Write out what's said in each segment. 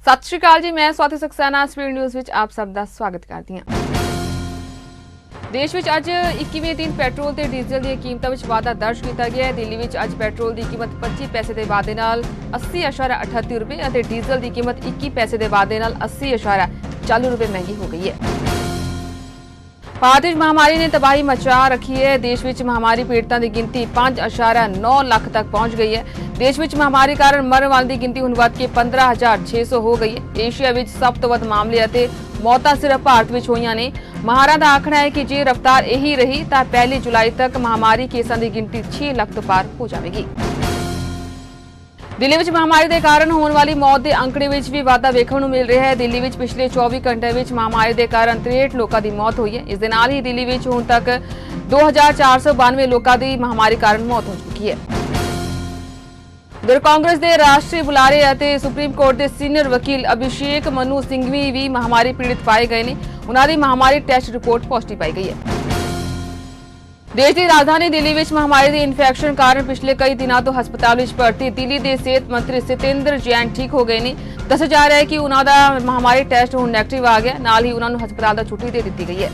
ਸਤਿ ਸ਼੍ਰੀ ਅਕਾਲ ਜੀ, ਮੈਂ ਸਵਾਤੀ ਸਕਸੈਨਾ ਸਪੀਡ ਨਿਊਜ਼ ਵਿੱਚ ਆਪ ਸਭ ਦਾ ਸਵਾਗਤ ਕਰਦੀ ਹਾਂ। ਦੇਸ਼ ਵਿੱਚ ਅੱਜ 21ਵੇਂ ਦਿਨ ਪੈਟਰੋਲ ਤੇ ਡੀਜ਼ਲ ਦੀਆਂ ਕੀਮਤਾਂ ਵਿੱਚ ਵਾਧਾ ਦਰਜ ਕੀਤਾ ਗਿਆ ਹੈ। ਦਿੱਲੀ ਵਿੱਚ ਅੱਜ ਪੈਟਰੋਲ ਦੀ ਕੀਮਤ 25 ਪੈਸੇ ਦੇ ਵਾਧੇ ਨਾਲ 80.38 ਰੁਪਏ ਅਤੇ ਡੀਜ਼ਲ ਦੀ ਕੀਮਤ 21 ਪੈਸੇ ਦੇ ਵਾਧੇ ਨਾਲ 80.40 ਰੁਪਏ ਮਹਿੰਗੀ ਹੋ ਗਈ ਹੈ। ਭਾਰਤ ਵਿੱਚ ਮਹਾਮਾਰੀ ਨੇ ਤਬਾਹੀ ਮਚਾ ਰੱਖੀ ਹੈ। ਦੇਸ਼ ਵਿੱਚ ਮਹਾਮਾਰੀ ਪੀੜਤਾਂ ਦੀ ਗਿਣਤੀ 5.9 ਲੱਖ ਤੱਕ ਪਹੁੰਚ ਗਈ ਹੈ। ਦੇਸ਼ ਵਿੱਚ ਮਹਾਮਾਰੀ ਕਾਰਨ ਮਰਨ ਵਾਲਿਆਂ ਦੀ ਗਿਣਤੀ ਹੁਣ ਵੱਧ ਕੇ 15,600 ਹੋ ਗਈ ਹੈ। ਏਸ਼ੀਆ ਵਿੱਚ ਸਭ ਤੋਂ ਵੱਧ ਮਾਮਲੇ ਅਤੇ ਮੌਤਾਂ ਸਿਰਫ ਭਾਰਤ ਵਿੱਚ ਹੋਈਆਂ ਨੇ। ਮਾਹਰਾਂ ਦਾ ਆਖਣਾ ਹੈ ਕਿ ਜੇ ਰਫ਼ਤਾਰ ਇਹੀ ਰਹੀ ਤਾਂ 1 ਜੁਲਾਈ ਤੱਕ ਮਹਾਮਾਰੀ ਕੇਸਾਂ ਦੀ ਗਿਣਤੀ 6 ਲੱਖ ਤੋਂ ਪਾਰ ਹੋ ਜਾਵੇਗੀ। ਦਿੱਲੀ ਵਿੱਚ ਮਹਾਮਾਰੀ ਦੇ ਕਾਰਨ ਹੋਣ ਵਾਲੀ ਮੌਤ ਦੇ ਅੰਕੜੇ ਵਿੱਚ ਵੀ ਵਾਧਾ ਵੇਖਣ ਨੂੰ ਮਿਲ ਰਿਹਾ ਹੈ। ਦਿੱਲੀ ਵਿੱਚ ਪਿਛਲੇ 24 ਘੰਟਿਆਂ ਵਿੱਚ ਮਹਾਮਾਰੀ ਦੇ ਕਾਰਨ 63 ਲੋਕਾਂ ਦੀ ਮੌਤ ਹੋਈ ਹੈ। ਇਸ ਦੇ ਨਾਲ ਹੀ ਦਿੱਲੀ ਵਿੱਚ ਹੁਣ ਤੱਕ 2,492 ਲੋਕਾਂ ਦੀ ਮਹਾਮਾਰੀ ਕਾਰਨ ਮੌਤ ਹੋ ਚੁੱਕੀ ਹੈ। ਉਧਰ ਕਾਂਗਰਸ ਦੇ ਰਾਸ਼ਟਰੀ ਬੁਲਾਰੇ ਅਤੇ ਸੁਪਰੀਮ ਕੋਰਟ ਦੇ ਸੀਨੀਅਰ ਵਕੀਲ ਅਭਿਸ਼ੇਕ ਮਨੂ ਸਿੰਘਵੀ ਵੀ ਮਹਾਮਾਰੀ ਪੀੜਤ ਪਾਏ ਗਏ ਨੇ। ਉਹਨਾਂ ਦੀ ਮਹਾਮਾਰੀ ਟੈਸਟ ਰਿਪੋਰਟ ਪੋਜ਼ਿਟਿਵ ਪਾਈ ਗਈ ਹੈ। ਦੇਸ਼ ਦੀ ਰਾਜਧਾਨੀ ਦਿੱਲੀ ਵਿੱਚ ਮਹਾਮਾਰੀ ਦੀ ਇਨਫੈਕਸ਼ਨ ਕਾਰਨ ਪਿਛਲੇ ਕਈ ਦਿਨਾਂ ਤੋਂ ਹਸਪਤਾਲ ਵਿੱਚ ਭਰਤੀ ਦਿੱਲੀ ਦੇ ਸਿਹਤ ਮੰਤਰੀ ਸਤਿੰਦਰ ਜੈਨ ਠੀਕ ਹੋ ਗਏ ਨੇ। ਦੱਸਿਆ ਜਾ ਰਿਹਾ ਹੈ ਕਿ ਉਹਨਾਂ ਦਾ ਮਹਾਮਾਰੀ ਟੈਸਟ ਹੁਣ ਨੈਗੇਟਿਵ ਆ ਗਿਆ, ਨਾਲ ਹੀ ਉਹਨਾਂ ਨੂੰ ਹਸਪਤਾਲ ਤੋਂ ਛੁੱਟੀ ਦੇ ਦਿੱਤੀ ਗਈ ਹੈ।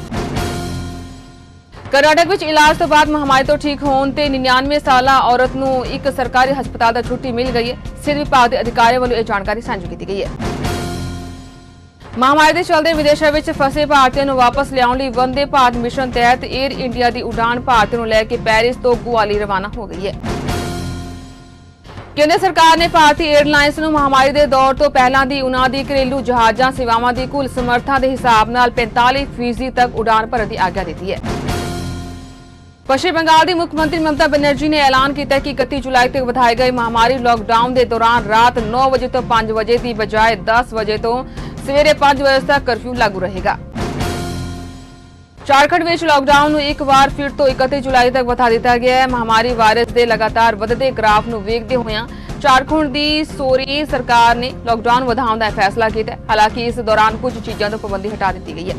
ਕਰਨਾਟਕ ਵਿੱਚ ਇਲਾਜ ਤੋਂ ਬਾਅਦ ਮਹਾਮਾਰੀ ਤੋਂ ਠੀਕ ਹੋਣ ਤੇ 99 ਸਾਲਾ ਔਰਤ ਨੂੰ ਇੱਕ ਸਰਕਾਰੀ ਹਸਪਤਾਲ ਤੋਂ ਛੁੱਟੀ ਮਿਲ ਗਈ ਹੈ। ਸਿਹਤ ਵਿਭਾਗ ਦੇ ਅਧਿਕਾਰੀਆਂ ਵੱਲੋਂ ਇਹ ਜਾਣਕਾਰੀ ਸਾਂਝੀ ਕੀਤੀ ਗਈ ਹੈ। ਮਹਾਮਾਰੀ ਦੇ ਚਲਦੇ ਵਿਦੇਸ਼ਾਂ ਵਿੱਚ ਫਸੇ ਭਾਰਤੀਆਂ ਨੂੰ ਵਾਪਸ ਲਿਆਉਣ ਲਈ ਵੰਦੇ ਭਾਰਤ ਮਿਸ਼ਨ ਤਹਿਤ ਏਅਰ ਇੰਡੀਆ ਦੀ ਉਡਾਨ ਭਾਰਤੀਆਂ ਨੂੰ ਲੈ ਕੇ ਪੈਰਿਸ ਤੋਂ ਗੋਆ ਲਈ ਰਵਾਨਾ ਹੋ ਗਈ ਹੈ। ਕੇਂਦਰ ਸਰਕਾਰ ਨੇ ਭਾਰਤੀ ਏਅਰਲਾਈਨਸ ਨੂੰ ਮਹਾਮਾਰੀ ਦੇ ਦੌਰ ਤੋਂ ਪਹਿਲਾਂ ਦੀ ਉਹਨਾਂ ਦੀ ਘਰੇਲੂ ਜਹਾਜ਼ਾਂ ਸੇਵਾਵਾਂ ਦੀ ਕੁੱਲ ਸਮਰੱਥਾ ਦੇ ਹਿਸਾਬ ਨਾਲ 45% ਤੱਕ ਉਡਾਨ ਭਰਨ ਦੀ ਆਗਿਆ ਦਿੱਤੀ ਹੈ। ਪੱਛਮੀ ਬੰਗਾਲ ਦੀ ਮੁੱਖ ਮੰਤਰੀ ਮਮਤਾ ਬੈਨਰਜੀ ਨੇ ਐਲਾਨ ਕੀਤਾ ਕਿ 31 ਜੁਲਾਈ ਤੱਕ ਵਧਾਏ ਗਏ ਮਹਾਮਾਰੀ ਲਾਕਡਾਊਨ ਦੇ ਦੌਰਾਨ ਰਾਤ 9 ਵਜੇ ਤੋਂ 5 ਵਜੇ ਦੀ ਬਜਾਏ 10 ਵਜੇ ਤੋਂ ਸਵੇਰੇ 5 ਵਜੇ ਤੱਕ ਕਰਫਿਊ ਲਾਗੂ ਰਹੇਗਾ। ਝਾਰਖੰਡ ਵਿੱਚ ਲਾਕਡਾਊਨ ਨੂੰ ਇੱਕ ਵਾਰ ਫਿਰ ਤੋਂ 31 ਜੁਲਾਈ ਤੱਕ ਵਧਾ ਦਿੱਤਾ ਗਿਆ ਹੈ। ਮਹਾਮਾਰੀ ਵਾਇਰਸ ਦੇ ਲਗਾਤਾਰ ਵਧਦੇ ਗ੍ਰਾਫ ਨੂੰ ਵੇਖਦੇ ਹੋਇਆਂ ਝਾਰਖੰਡ ਦੀ ਸੋਰੀ ਸਰਕਾਰ ਨੇ ਲਾਕਡਾਊਨ ਵਧਾਉਣ ਦਾ ਫੈਸਲਾ ਕੀਤਾ ਹੈ। ਹਾਲਾਂਕਿ ਇਸ ਦੌਰਾਨ ਕੁਝ ਚੀਜ਼ਾਂ ਤੋਂ ਪਾਬੰਦੀ ਹਟਾ ਦਿੱਤੀ ਗਈ ਹੈ।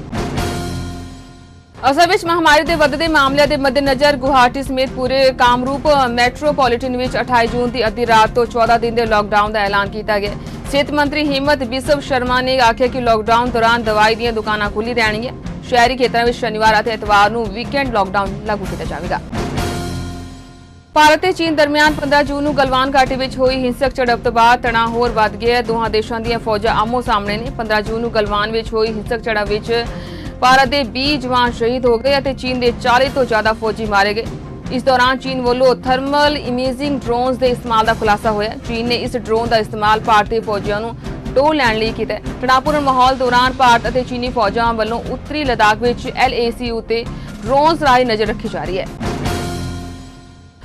ਅਸਲ ਵਿੱਚ ਮਹਾਮਾਰੀ ਦੇ ਵੱਧਦੇ ਮਾਮਲਿਆਂ ਦੇ ਮੱਦੇਨਜ਼ਰ ਗੁਵਾਹਾਟੀ ਸਮੇਤ ਪੂਰੇ ਕਾਮਰੂਪ ਮੈਟਰੋਪੋਲੀਟਨ ਵਿੱਚ 28 ਜੂਨ ਦੀ ਅੱਧੀ ਰਾਤ ਤੋਂ 14 ਦਿਨ ਦੇ ਲਾਕਡਾਊਨ ਦਾ ਐਲਾਨ ਕੀਤਾ ਗਿਆ। ਸਿਹਤ ਮੰਤਰੀ ਹਿੰਮਤ ਬਿਸਵ ਸ਼ਰਮਾ ਨੇ ਆਖਿਆ ਕਿ ਲਾਕਡਾਊਨ ਦੌਰਾਨ ਦਵਾਈ ਦੀਆਂ ਦੁਕਾਨਾਂ ਖੁੱਲ੍ਹੀ ਰਹਿਣਗੀਆਂ। ਸ਼ਹਿਰੀ ਖੇਤਰਾਂ ਵਿੱਚ ਸ਼ਨੀਵਾਰ ਅਤੇ ਐਤਵਾਰ ਨੂੰ ਵੀਕਐਂਡ ਲਾਕਡਾਊਨ ਲਾਗੂ ਕੀਤਾ ਜਾਵੇਗਾ। ਭਾਰਤ ਤੇ ਚੀਨ ਦਰਮਿਆਨ 15 ਜੂਨ ਨੂੰ ਗਲਵਾਨ ਘਾਟੀ ਵਿੱਚ ਹੋਈ ਹਿੰਸਕ ਝੜਪ ਤੋਂ ਬਾਅਦ ਤਣਾਅ ਹੋਰ ਵੱਧ ਗਿਆ। ਦੋਹਾਂ ਦੇਸ਼ਾਂ ਦੀਆਂ ਫੌਜਾਂ ਆਮੋ ਸਾਹਮਣੇ ਨੇ। 15 ਜੂਨ ਨੂੰ ਗਲਵਾਨ ਵਿੱਚ ਹੋਈ ਹਿੰਸਕ ਝੜਪ ਵਿੱਚ ਭਾਰਤ ਦੇ 20 ਜਵਾਨ ਸ਼ਹੀਦ ਹੋ ਗਏ ਅਤੇ ਚੀਨ ਦੇ 40 ਤੋਂ ਜ਼ਿਆਦਾ ਫੌਜੀ ਮਾਰੇ ਗਏ। ਇਸ ਦੌਰਾਨ ਚੀਨ ਵੱਲੋਂ ਥਰਮਲ ਇਮੇਜਿੰਗ ਡਰੋਨਸ ਦੇ ਇਸਤੇਮਾਲ ਦਾ ਖੁਲਾਸਾ ਹੋਇਆ। ਚੀਨ ਨੇ ਇਸ ਡਰੋਨ ਦਾ ਇਸਤੇਮਾਲ ਭਾਰਤੀ ਫੌਜੀਆਂ ਨੂੰ ਟੋਹ ਲੈਣ ਲਈ ਕੀਤਾ। ਤਣਾਅਪੂਰਨ ਮਾਹੌਲ ਦੌਰਾਨ ਭਾਰਤ ਅਤੇ ਚੀਨੀ ਫੌਜਾਂ ਵੱਲੋਂ ਉੱਤਰੀ ਲੱਦਾਖ ਵਿੱਚ LAC ਉੱਤੇ ਡਰੋਨਸ ਰਾਹੀਂ ਨਜ਼ਰ ਰੱਖੀ ਜਾ ਰਹੀ ਹੈ।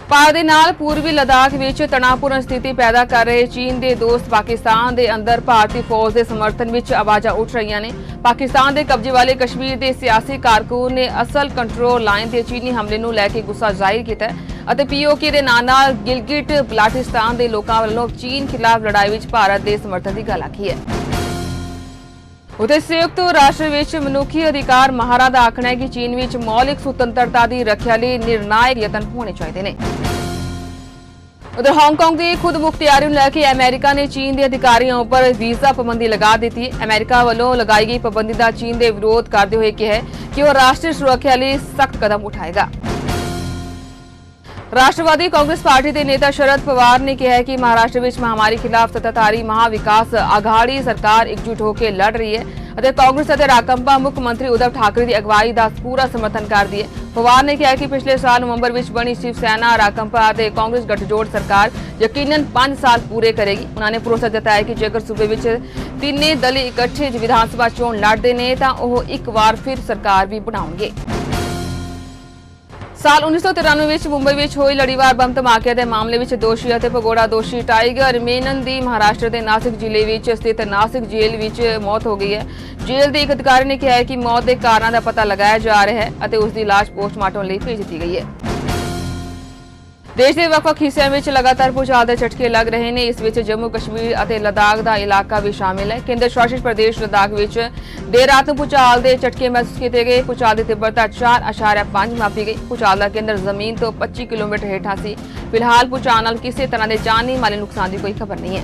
ਭਾਰਤ ਦੇ ਨਾਲ ਪੂਰਬੀ ਲੱਦਾਖ ਵਿੱਚ ਤਣਾਅਪੂਰਨ ਸਥਿਤੀ ਪੈਦਾ ਕਰ ਰਹੇ ਚੀਨ ਦੇ ਦੋਸਤ ਪਾਕਿਸਤਾਨ ਦੇ ਅੰਦਰ ਭਾਰਤੀ ਫੌਜ ਦੇ ਸਮਰਥਨ ਵਿੱਚ ਆਵਾਜ਼ਾਂ ਉੱਠ ਰਹੀਆਂ ਨੇ। ਪਾਕਿਸਤਾਨ ਦੇ ਕਬਜ਼ੇ ਵਾਲੇ ਕਸ਼ਮੀਰ ਦੇ ਸਿਆਸੀ ਕਾਰਕੁਨ ਨੇ ਅਸਲ ਕੰਟਰੋਲ ਲਾਈਨ ਤੇ ਚੀਨੀ ਹਮਲੇ ਨੂੰ ਲੈ ਕੇ ਗੁੱਸਾ ਜ਼ਾਹਿਰ ਕੀਤਾ ਅਤੇ POK ਦੇ ਨਾਲ ਗਿਲਗਿਟ ਬਲਾਟਿਸਤਾਨ ਦੇ ਲੋਕਾਂ ਵੱਲੋਂ ਚੀਨ ਖਿਲਾਫ ਲੜਾਈ ਵਿੱਚ ਭਾਰਤ ਦੇ ਸਮਰਥਨ ਦੀ ਗੱਲ ਆਖੀ ਹੈ। ਉਤੇ ਸੰਯੁਕਤ ਰਾਸ਼ਟਰ ਵਿੱਚ ਮਨੁੱਖੀ ਅਧਿਕਾਰ ਮਾਹਰਾਂ ਦਾ ਆਖਣਾ ਹੈ ਕਿ ਚੀਨ ਵਿੱਚ ਮੌਲਿਕ ਸੁਤੰਤਰਤਾ ਦੀ ਰੱਖਿਆ ਲਈ ਨਿਰਣਾਇਕ ਯਤਨ ਹੋਣੇ ਚਾਹੀਦੇ ਨੇ। ਉਧਰ ਹਾਂਗਕਾਂਗ ਦੀ ਖੁਦ ਮੁਖਤਿਆਰੀ ਨੂੰ ਲੈ ਕੇ ਅਮਰੀਕਾ ਨੇ ਚੀਨ ਦੇ ਅਧਿਕਾਰੀਆਂ ਉੱਪਰ ਵੀਜ਼ਾ ਪਾਬੰਦੀ ਲਗਾ ਦਿੱਤੀ ਹੈ। ਅਮਰੀਕਾ ਵੱਲੋਂ ਲਗਾਈ ਗਈ ਪਾਬੰਦੀ ਦਾ ਚੀਨ ਦੇ ਵਿਰੋਧ ਕਰਦੇ ਹੋਏ ਕਿਹਾ ਕਿ ਉਹ ਰਾਸ਼ਟਰੀ ਸੁਰੱਖਿਆ ਲਈ ਸਖਤ ਕਦਮ ਉਠਾਏਗਾ। ਰਾਸ਼ਟਰਵਾਦੀ ਕਾਂਗਰਸ ਪਾਰਟੀ ਦੇ ਨੇਤਾ ਸ਼ਰਦ ਪਵਾਰ ਨੇ ਕਿਹਾ ਕਿ ਮਹਾਰਾਸ਼ਟਰ ਵਿੱਚ ਮਹਾਮਾਰੀ ਖਿਲਾਫ ਸੱਤਾਧਾਰੀ ਮਹਾਵਿਕਾਸ ਆਘਾੜੀ ਸਰਕਾਰ ਇਕਜੁੱਟ ਹੋ ਕੇ ਲੜ ਰਹੀ ਹੈ ਅਤੇ ਕਾਂਗਰਸ ਅਤੇ ਰਾਕੰਪਾ ਮੁੱਖ ਮੰਤਰੀ ਉद्धਵ ਠਾਕਰੇ ਦੀ ਅਗਵਾਈ ਦਾ ਪੂਰਾ ਸਮਰਥਨ ਕਰਦੀ ਹੈ। ਪਵਾਰ ਨੇ ਕਿਹਾ ਕਿ ਪਿਛਲੇ ਸਾਲ ਨਵੰਬਰ ਵਿੱਚ ਬਣੀ ਸ਼ਿਵ ਸੈਨਾ ਰਾਕੰਪਾ ਅਤੇ ਕਾਂਗਰਸ ਗੱਠਜੋੜ ਸਰਕਾਰ ਯਕੀਨਨ 5 ਸਾਲ ਪੂਰੇ ਕਰੇਗੀ। ਉਹਨਾਂ ਨੇ ਭਰੋਸਾ ਜਤਾਇਆ ਕਿ ਜੇਕਰ ਸੂਬੇ ਵਿੱਚ ਤਿੰਨੇ ਦਲ ਇਕੱਠੇ ਵਿਧਾਨ ਸਭਾ ਚੋਣ ਲੜਦੇ ਨੇ ਤਾਂ ਉਹ ਇੱਕ ਵਾਰ ਫਿਰ ਸਰਕਾਰ ਵੀ ਬਣਾਉਣਗੇ। ਸਾਲ 1993 ਵਿੱਚ ਮੁੰਬਈ ਵਿੱਚ ਹੋਈ ਲੜੀਵਾਰ ਬੰਬ ਧਮਾਕੇ ਦੇ ਮਾਮਲੇ ਵਿੱਚ ਦੋਸ਼ੀ ਅਤੇ ਭਗੌੜਾ ਦੋਸ਼ੀ ਟਾਈਗਰ ਮੇਨਨ ਦੀ ਮਹਾਰਾਸ਼ਟਰ ਦੇ ਨਾਸਿਕ ਜ਼ਿਲ੍ਹੇ ਵਿੱਚ ਸਥਿਤ ਨਾਸਿਕ ਜੇਲ੍ਹ ਵਿੱਚ ਮੌਤ ਹੋ ਗਈ ਹੈ। ਜੇਲ੍ਹ ਦੇ ਇੱਕ ਅਧਿਕਾਰੀ ਨੇ ਕਿਹਾ ਹੈ ਕਿ ਮੌਤ ਦੇ ਕਾਰਨਾਂ ਦਾ ਪਤਾ ਲਗਾਇਆ ਜਾ ਰਿਹਾ ਹੈ ਅਤੇ ਉਸ ਦੀ ਲਾਸ਼ ਪੋਸਟਮਾਰਟਮ ਲਈ ਭੇਜ ਦਿੱਤੀ ਗਈ ਹੈ। ਦੇਸ਼ ਦੇ ਵੱਖ-ਵੱਖ ਹਿੱਸਿਆਂ ਵਿੱਚ ਲਗਾਤਾਰ ਭੂਚਾਲ ਦੇ ਝਟਕੇ ਲੱਗ ਰਹੇ ਨੇ। ਇਸ ਵਿੱਚ ਜੰਮੂ ਕਸ਼ਮੀਰ ਅਤੇ ਲੱਦਾਖ ਦਾ ਇਲਾਕਾ ਵੀ ਸ਼ਾਮਿਲ ਹੈ। ਕੇਂਦਰ ਸ਼ਾਸਿਤ ਪ੍ਰਦੇਸ਼ ਲੱਦਾਖ ਵਿੱਚ ਦੇਰ ਰਾਤ ਨੂੰ ਭੂਚਾਲ ਦੇ ਝਟਕੇ ਮਹਿਸੂਸ ਕੀਤੇ ਗਏ। ਭੂਚਾਲ ਦੀ ਤੀਬਰਤਾ 4.5 ਮਾਪੀ ਗਈ। ਭੂਚਾਲ ਦਾ ਕੇਂਦਰ ਜ਼ਮੀਨ ਤੋਂ 25 ਕਿਲੋਮੀਟਰ ਹੇਠਾਂ ਸੀ। ਫਿਲਹਾਲ ਭੂਚਾਲ ਨਾਲ ਕਿਸੇ ਤਰ੍ਹਾਂ ਦੇ ਜਾਨੀ ਮਾਲੀ ਨੁਕਸਾਨ ਦੀ ਕੋਈ ਖਬਰ ਨਹੀਂ ਹੈ।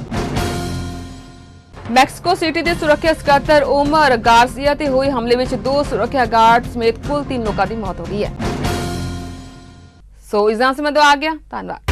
ਮੈਕਸੀਕੋ ਸਿਟੀ ਦੇ ਸੁਰੱਖਿਆ ਸਕੱਤਰ ਉਮਰ ਗਾਰਸੀਆ ਤੇ ਹੋਏ ਹਮਲੇ ਵਿੱਚ 2 ਸੁਰੱਖਿਆ ਗਾਰਡ ਸਮੇਤ ਕੁੱਲ 3 ਲੋਕਾਂ ਦੀ ਮੌਤ ਹੋ ਗਈ ਹੈ। ਸੋ ਇਸ ਨਾਲ ਸਮੇਂ ਤੋਂ ਆ ਗਿਆ। ਧੰਨਵਾਦ।